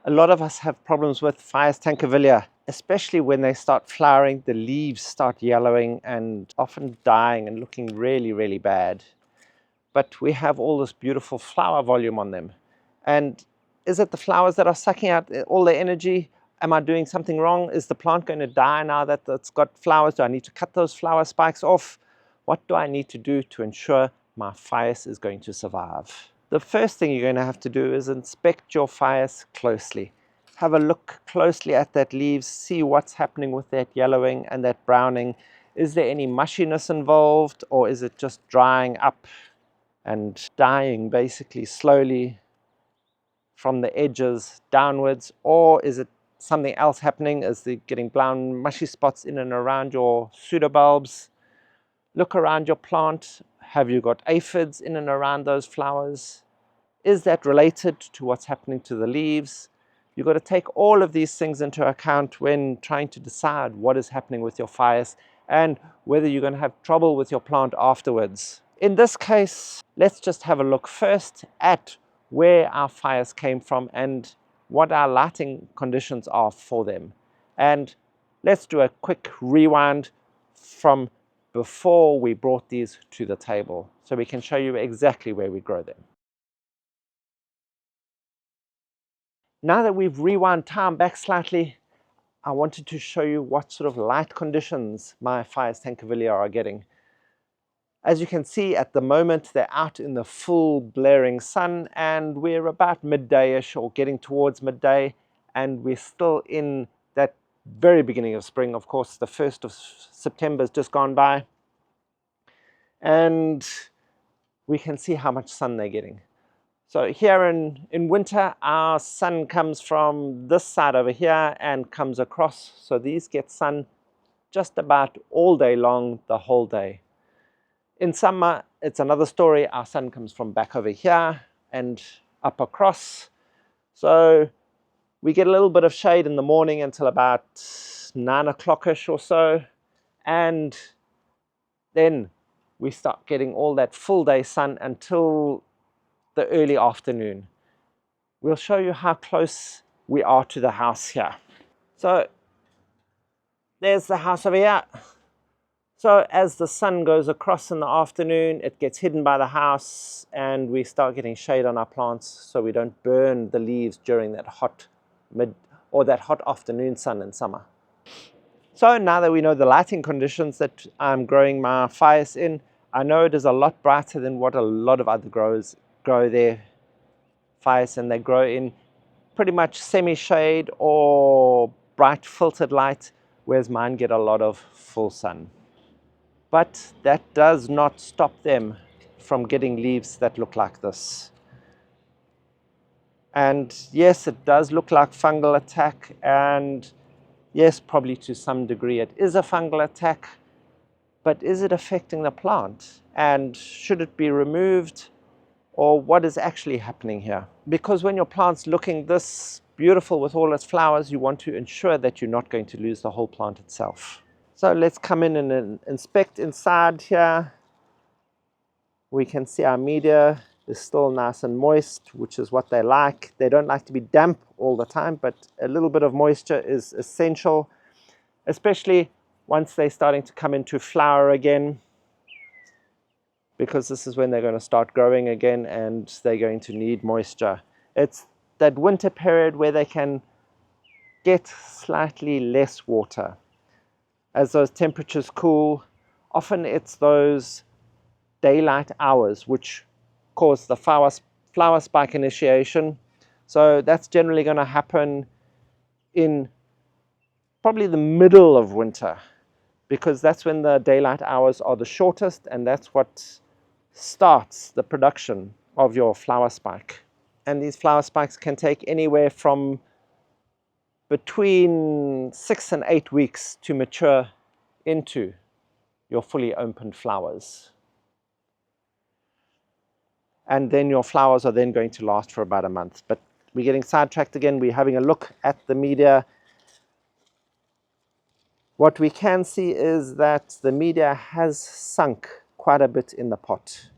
A lot of us have problems with Phaius tankervilleae, especially when they start flowering, the leaves start yellowing and often dying and looking really, really bad. But we have all this beautiful flower volume on them. And is it the flowers that are sucking out all the energy? Am I doing something wrong? Is the plant going to die now that it's got flowers? Do I need to cut those flower spikes off? What do I need to do to ensure my Phaius is going to survive? The first thing you're going to have to do is inspect your Phaius closely. Have a look closely at that leaves, see what's happening with that yellowing and that browning. Is there any mushiness involved, or is it just drying up and dying basically slowly from the edges downwards, or is it something else happening? Is there getting brown mushy spots in and around your pseudobulbs? Look around your plant. Have you got aphids in and around those flowers? Is that related to what's happening to the leaves? You've got to take all of these things into account when trying to decide what is happening with your Phaius and whether you're going to have trouble with your plant afterwards. In this case, let's just have a look first at where our Phaius came from and what our lighting conditions are for them. And let's do a quick rewind from before we brought these to the table so we can show you exactly where we grow them. Now that we've rewound time back slightly, I wanted to show you what sort of light conditions my Phaius tankervilleae are getting. As you can see, at the moment they're out in the full blaring sun, and we're about midday-ish or getting towards midday, and we're still in that very beginning of spring. Of course, the 1st of September has just gone by, and we can see how much sun they're getting. So here in winter, our sun comes from this side over here and comes across. So these get sun just about all day long, the whole day. In summer, it's another story. Our sun comes from back over here and up across. So we get a little bit of shade in the morning until about 9 o'clock-ish or so. And then we start getting all that full day sun until the early afternoon. We'll show you how close we are to the house here. So there's the house over here. So as the sun goes across in the afternoon, it gets hidden by the house and we start getting shade on our plants so we don't burn the leaves during that hot afternoon sun in summer. So now that we know the lighting conditions that I'm growing my Phaius in, I know it is a lot brighter than what a lot of other growers grow their Phaius, and they grow in pretty much semi-shade or bright filtered light, whereas mine get a lot of full sun. But that does not stop them from getting leaves that look like this. And yes, it does look like fungal attack, and yes, probably to some degree it is a fungal attack, but is it affecting the plant? And should it be removed? Or what is actually happening here? Because when your plant's looking this beautiful with all its flowers, you want to ensure that you're not going to lose the whole plant itself. So let's come in and inspect inside here. We can see our media is still nice and moist, which is what they like. They don't like to be damp all the time, but a little bit of moisture is essential, especially once they're starting to come into flower again, because this is when they're going to start growing again and they're going to need moisture. It's that winter period where they can get slightly less water. As those temperatures cool, often it's those daylight hours which cause the flower spike initiation. So that's generally going to happen in probably the middle of winter, because that's when the daylight hours are the shortest, and that's what starts the production of your flower spike. And these flower spikes can take anywhere from between 6 and 8 weeks to mature into your fully opened flowers. And then your flowers are then going to last for about a month. But we're getting sidetracked again. We're having a look at the media. What we can see is that the media has sunk quite a bit in the pot.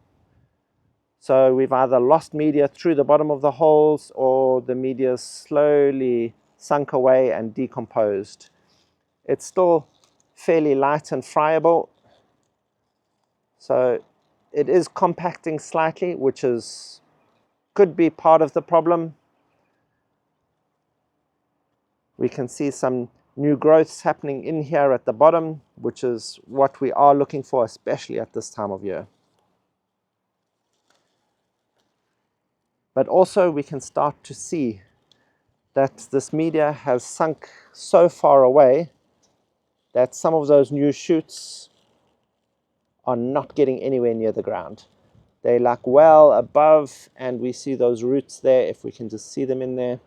So we've either lost media through the bottom of the holes, or the media slowly sunk away and decomposed. It's still fairly light and friable, so it is compacting slightly, which could be part of the problem. We can see some new growths happening in here at the bottom, which is what we are looking for, especially at this time of year. But also we can start to see that this media has sunk so far away that some of those new shoots are not getting anywhere near the ground. They're like well above, and we see those roots there, if we can just see them in there,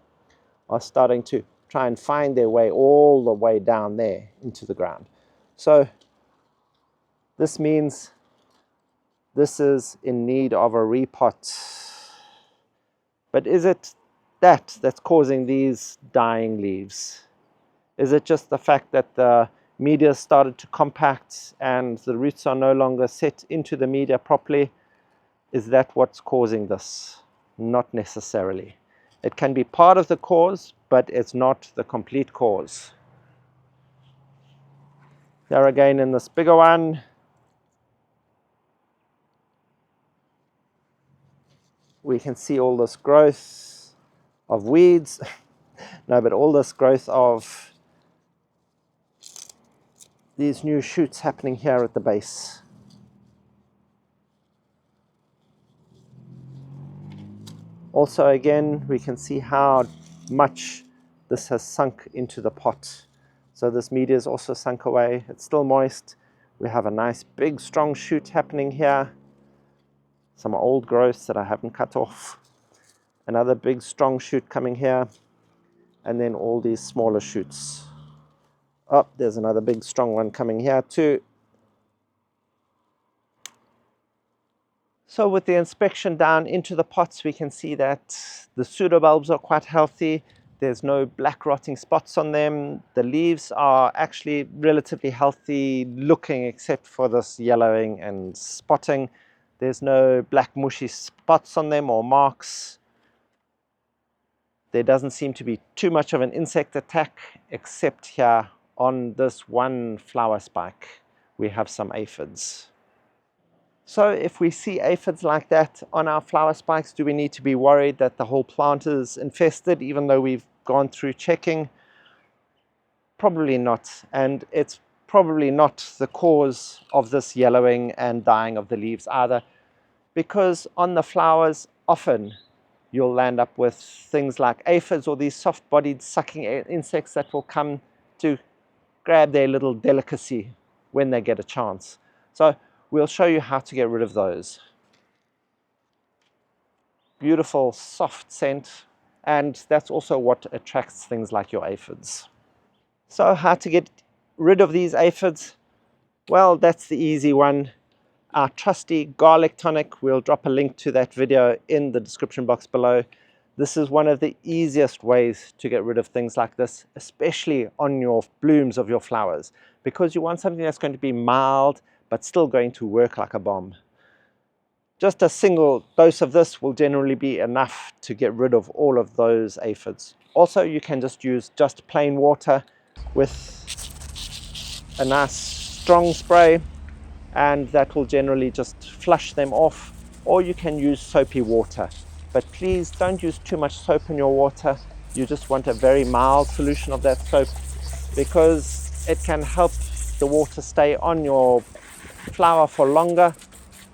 are starting to try and find their way all the way down there into the ground. So this means this is in need of a repot. But is it that's causing these dying leaves? Is it just the fact that the media started to compact and the roots are no longer set into the media properly? Is that what's causing this? Not necessarily. It can be part of the cause, but it's not the complete cause. There again in this bigger one, we can see all this growth of weeds. No, but all this growth of these new shoots happening here at the base. Also again, we can see how much this has sunk into the pot. So this media is also sunk away. It's still moist. We have a nice big strong shoot happening here. Some old growths that I haven't cut off. Another big strong shoot coming here. And then all these smaller shoots. Oh, there's another big strong one coming here too. So with the inspection down into the pots, we can see that the pseudobulbs are quite healthy. There's no black rotting spots on them. The leaves are actually relatively healthy looking, except for this yellowing and spotting. There's no black mushy spots on them or marks. There doesn't seem to be too much of an insect attack, except here on this one flower spike. We have some aphids. So if we see aphids like that on our flower spikes, do we need to be worried that the whole plant is infested, even though we've gone through checking? Probably not. And it's probably not the cause of this yellowing and dying of the leaves either, because on the flowers, often you'll land up with things like aphids or these soft-bodied sucking insects that will come to grab their little delicacy when they get a chance. So we'll show you how to get rid of those. Beautiful, soft scent, and that's also what attracts things like your aphids. So how to get rid of these aphids? Well, that's the easy one. Our trusty garlic tonic, we'll drop a link to that video in the description box below. This is one of the easiest ways to get rid of things like this, especially on your blooms of your flowers, because you want something that's going to be mild, but still going to work like a bomb. Just a single dose of this will generally be enough to get rid of all of those aphids. Also, you can just use just plain water with a nice strong spray, and that will generally just flush them off, or you can use soapy water. But please don't use too much soap in your water. You just want a very mild solution of that soap, because it can help the water stay on your flower for longer.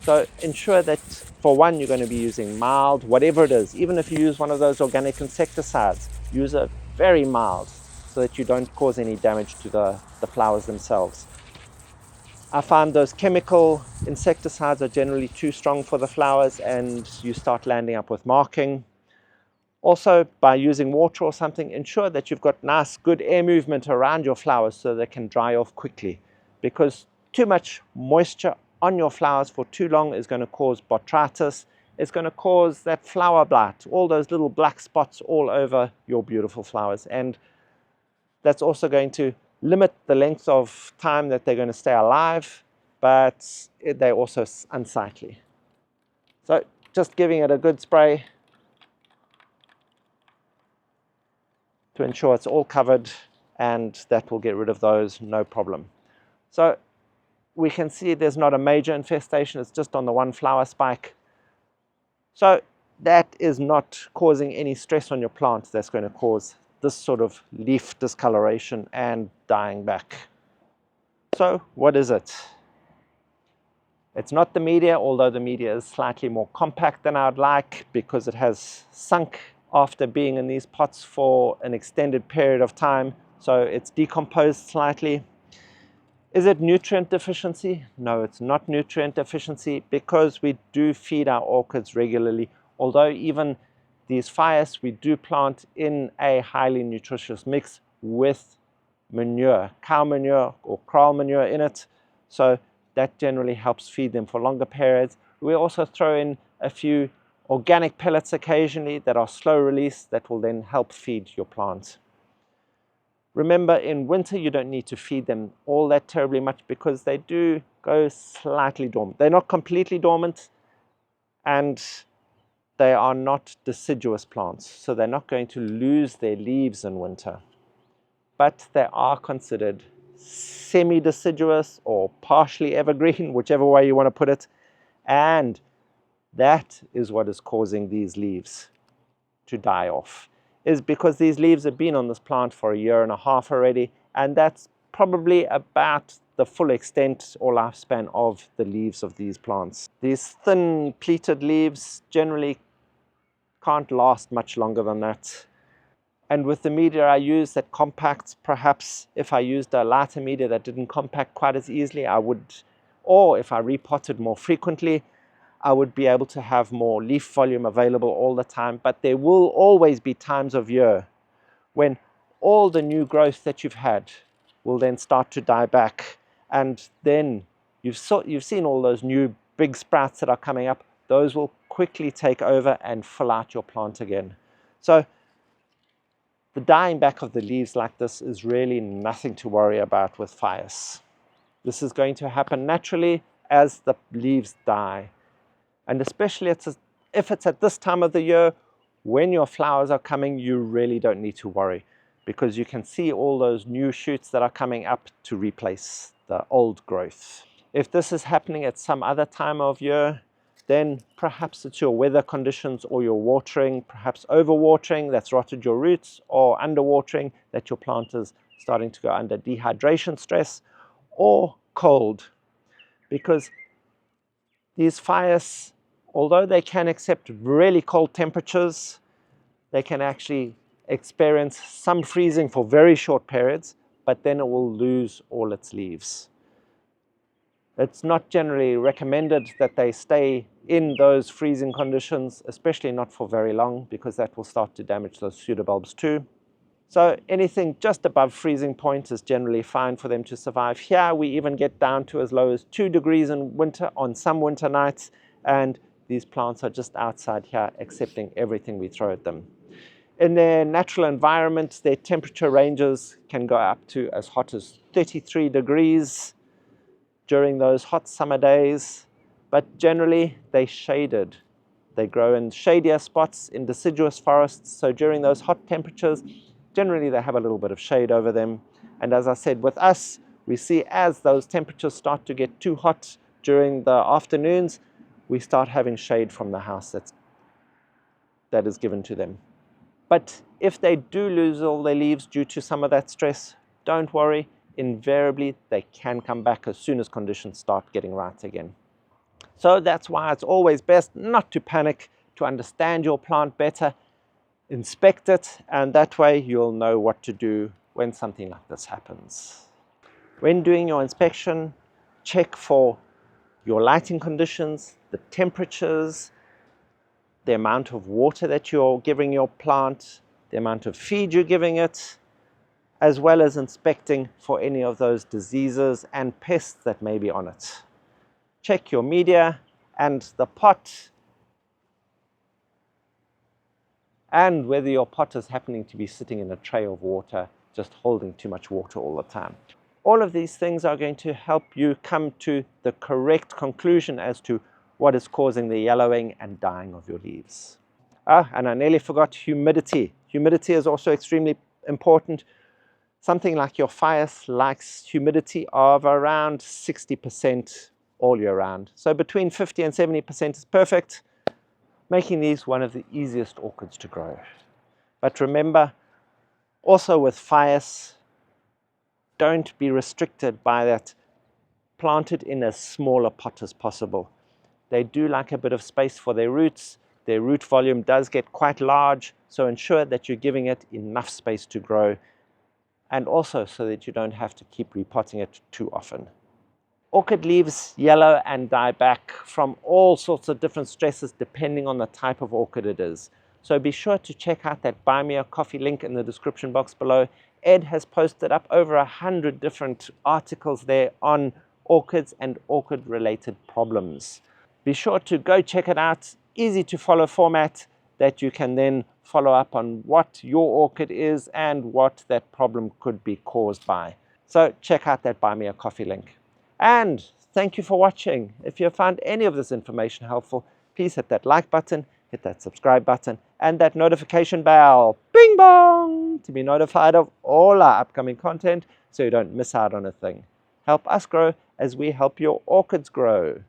So ensure that, for one, you're going to be using mild, whatever it is. Even if you use one of those organic insecticides, use a very mild so that you don't cause any damage to the flowers themselves. I find those chemical insecticides are generally too strong for the flowers, and you start landing up with marking. Also, by using water or something, ensure that you've got nice, good air movement around your flowers so they can dry off quickly, because too much moisture on your flowers for too long is going to cause botrytis. It's going to cause that flower blight, all those little black spots all over your beautiful flowers. And that's also going to limit the length of time that they're going to stay alive, but they're also unsightly. So just giving it a good spray to ensure it's all covered, and that will get rid of those, no problem. So we can see there's not a major infestation, it's just on the one flower spike. So that is not causing any stress on your plant that's going to cause this sort of leaf discoloration and dying back. So what is it? It's not the media, although the media is slightly more compact than I'd like because it has sunk after being in these pots for an extended period of time, so it's decomposed slightly. Is it nutrient deficiency? No, it's not nutrient deficiency because we do feed our orchids regularly. Although even these Phaius we do plant in a highly nutritious mix with manure, cow manure or kraal manure in it. So that generally helps feed them for longer periods. We also throw in a few organic pellets occasionally that are slow release that will then help feed your plants. Remember, in winter you don't need to feed them all that terribly much because they do go slightly dormant. They're not completely dormant and they are not deciduous plants, so they're not going to lose their leaves in winter. But they are considered semi-deciduous or partially evergreen, whichever way you want to put it. And that is what is causing these leaves to die off, is because these leaves have been on this plant for 1.5 years already, and that's probably about the full extent or lifespan of the leaves of these plants. These thin pleated leaves generally can't last much longer than that. And with the media I use that compacts, perhaps if I used a lighter media that didn't compact quite as easily, I would, or if I repotted more frequently, I would be able to have more leaf volume available all the time. But there will always be times of year when all the new growth that you've had will then start to die back. And then you've seen all those new big sprouts that are coming up. Those will quickly take over and fill out your plant again. So the dying back of the leaves like this is really nothing to worry about with Phaius. This is going to happen naturally as the leaves die. And especially if it's at this time of the year, when your flowers are coming, you really don't need to worry because you can see all those new shoots that are coming up to replace the old growth. If this is happening at some other time of year, then perhaps it's your weather conditions or your watering, perhaps overwatering that's rotted your roots, or underwatering that your plant is starting to go under dehydration stress, or cold. Because these Phaius, although they can accept really cold temperatures, they can actually experience some freezing for very short periods, but then it will lose all its leaves. It's not generally recommended that they stay in those freezing conditions, especially not for very long, because that will start to damage those pseudobulbs too. So anything just above freezing point is generally fine for them to survive. Here we even get down to as low as 2 degrees in winter on some winter nights, and these plants are just outside here accepting everything we throw at them. In their natural environment, their temperature ranges can go up to as hot as 33 degrees during those hot summer days, but generally they're shaded. They grow in shadier spots in deciduous forests, so during those hot temperatures, generally they have a little bit of shade over them. And as I said, with us, we see as those temperatures start to get too hot during the afternoons, we start having shade from the house that is given to them. But if they do lose all their leaves due to some of that stress, don't worry. Invariably, they can come back as soon as conditions start getting right again. So that's why it's always best not to panic, to understand your plant better, inspect it, and that way you'll know what to do when something like this happens. When doing your inspection, check for your lighting conditions, the temperatures, the amount of water that you're giving your plant, the amount of feed you're giving it, as well as inspecting for any of those diseases and pests that may be on it. Check your media and the pot, and whether your pot is happening to be sitting in a tray of water, just holding too much water all the time. All of these things are going to help you come to the correct conclusion as to what is causing the yellowing and dying of your leaves. And I nearly forgot humidity. Humidity is also extremely important. Something like your Phaius likes humidity of around 60% all year round. So between 50 and 70% is perfect, making these one of the easiest orchids to grow. But remember, also with Phaius, don't be restricted by that. Plant it in as small a pot as possible. They do like a bit of space for their roots. Their root volume does get quite large, so ensure that you're giving it enough space to grow, and also so that you don't have to keep repotting it too often. Orchid leaves yellow and die back from all sorts of different stresses depending on the type of orchid it is. So be sure to check out that Buy Me a Coffee link in the description box below. Ed has posted up over 100 different articles there on orchids and orchid related problems. Be sure to go check it out. Easy to follow format that you can then follow up on what your orchid is and what that problem could be caused by. So check out that Buy Me a Coffee link. And thank you for watching. If you found any of this information helpful, please hit that like button, hit that subscribe button, and that notification bell, bing bong, to be notified of all our upcoming content so you don't miss out on a thing. Help us grow as we help your orchids grow.